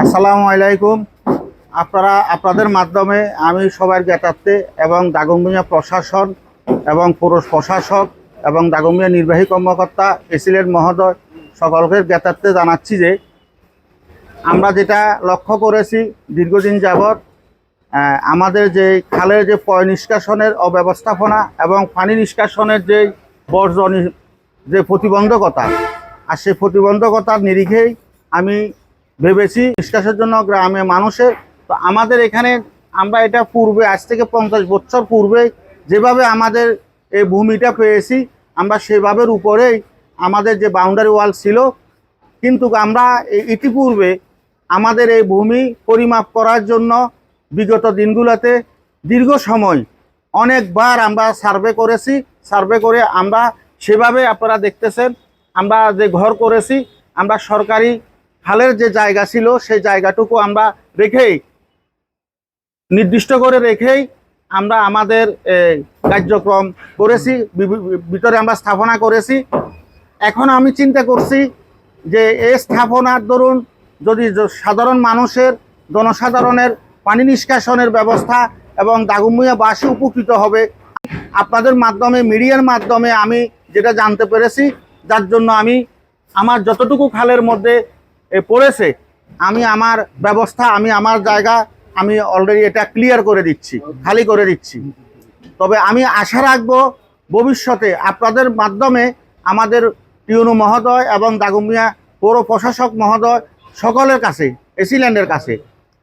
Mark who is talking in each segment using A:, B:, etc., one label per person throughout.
A: আসসালামু আলাইকুম। আপনাদের মাধ্যমে আমি সবার জ্ঞাতার্থে এবং দাগনভূঞা প্রশাসন এবং পৌর প্রশাসক এবং দাগনভূঞা নির্বাহী কর্মকর্তা প্রেসিডেন্ট মহোদয় সকলকে জ্ঞাতার্থে জানাচ্ছি যে আমরা যেটা লক্ষ্য করেছি দীর্ঘদিন যাবৎ আমাদের যে খালের যে পয় নিষ্কাশনের অব্যবস্থাপনা এবং পানি নিষ্কাশনের যে বর্জন যে প্রতিবন্ধকতা আর সেই প্রতিবন্ধকতার নিরিখেই আমি ভেবেছি নিষ্কাশের জন্য গ্রামে মানুষের তো আমাদের এখানে আমরা এটা পূর্বে আজ থেকে 50 বছর পূর্বে যেভাবে আমাদের এই ভূমিটা পেয়েছি আমরা সেভাবের উপরেই আমাদের যে বাউন্ডারি ওয়াল ছিল, কিন্তু আমরা ইতিপূর্বে আমাদের এই ভূমি পরিমাপ করার জন্য বিগত দিনগুলোতে দীর্ঘ সময় অনেকবার আমরা সার্ভে করে আমরা সেভাবে আপনারা দেখতেছেন আমরা যে ঘর করেছি আমরা সরকারি খালের যে জায়গা ছিল সেই জায়গাটুকু আমরা নির্দিষ্ট করে রেখেই আমরা আমাদের কার্যক্রম করেছি, ভিতরে আমরা স্থাপনা করেছি। এখন আমি চিন্তা করছি যে এই স্থাপনার দরুন যদি সাধারণ মানুষের জনসাধারণের পানি নিষ্কাশনের ব্যবস্থা এবং দাগনভূঞাবাসী উপকৃত হবে। আপনাদের মাধ্যমে মিডিয়ার মাধ্যমে আমি যেটা জানতে পেরেছি, যার জন্য আমি আমার যতটুকু খালের মধ্যে পড়েছে আমি আমার ব্যবস্থা আমি আমার জায়গা আমি অলরেডি এটা ক্লিয়ার করে দিচ্ছি, খালি করে দিচ্ছি। তবে আমি আশা রাখবো ভবিষ্যতে আপনাদের মাধ্যমে আমাদের টিউনু মহোদয় এবং দাগনভূঞা পৌর প্রশাসক মহোদয় সকলের কাছে এসিল্যান্ডের কাছে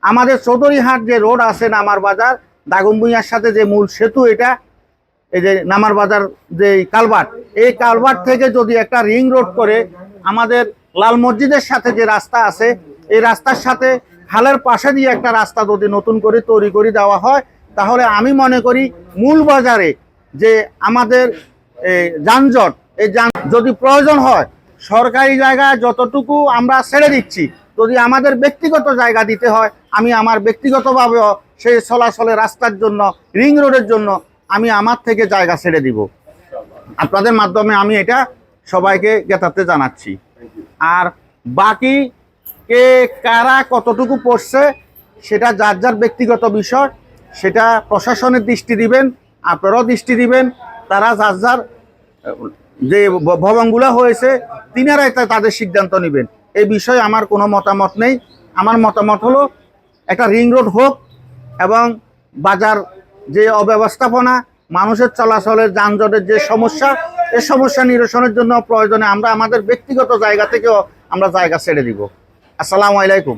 A: আমাদের চৌধুরীহাট যে রোড আছে নামার বাজার দাগনভূঞার সাথে যে মূল সেতু এটা এই যে নামার বাজার যে কালভার্ট, এই কালভার্ট থেকে যদি একটা রিং রোড করে আমাদের লাল মসজিদের সাথে যে রাস্তা আছে এই রাস্তার সাথে খালের পাশে দিয়ে একটা রাস্তা যদি নতুন করে তৈরি করে দেওয়া হয় তাহলে আমি মনে করি মূল বাজারে যে আমাদের যানজট এই যদি প্রয়োজন হয় সরকারি জায়গায় যতটুকু আমরা ছেড়ে দিচ্ছি, যদি আমাদের ব্যক্তিগত জায়গা দিতে হয় আমি আমার ব্যক্তিগতভাবেও সেই চলাচলের রাস্তার জন্য রিং রোডের জন্য আমি আমার থেকে জায়গা ছেড়ে দিব। আপনাদের মাধ্যমে আমি এটা সবাইকে জ্ঞাতার্থে জানাচ্ছি। আর বাকি কে কারা কতটুকু পড়ছে সেটা যার যার ব্যক্তিগত বিষয়, সেটা প্রশাসনের দৃষ্টি দিবেন, আপনারাও দৃষ্টি দিবেন। তারা যার যার যে ভবনগুলো হয়েছে তিনারাই তাদের সিদ্ধান্ত নেবেন। এই বিষয়ে আমার কোনো মতামত নেই। আমার মতামত হলো একটা রিং রোড হোক এবং বাজার যে অব্যবস্থাপনা মানুষের চলাচলের যানজটের যে সমস্যা এই সমস্যা নিরসনের জন্য প্রয়োজনে আমরা আমাদের ব্যক্তিগত জায়গা থেকেও আমরা জায়গা ছেড়ে দিব। আসসালামু আলাইকুম।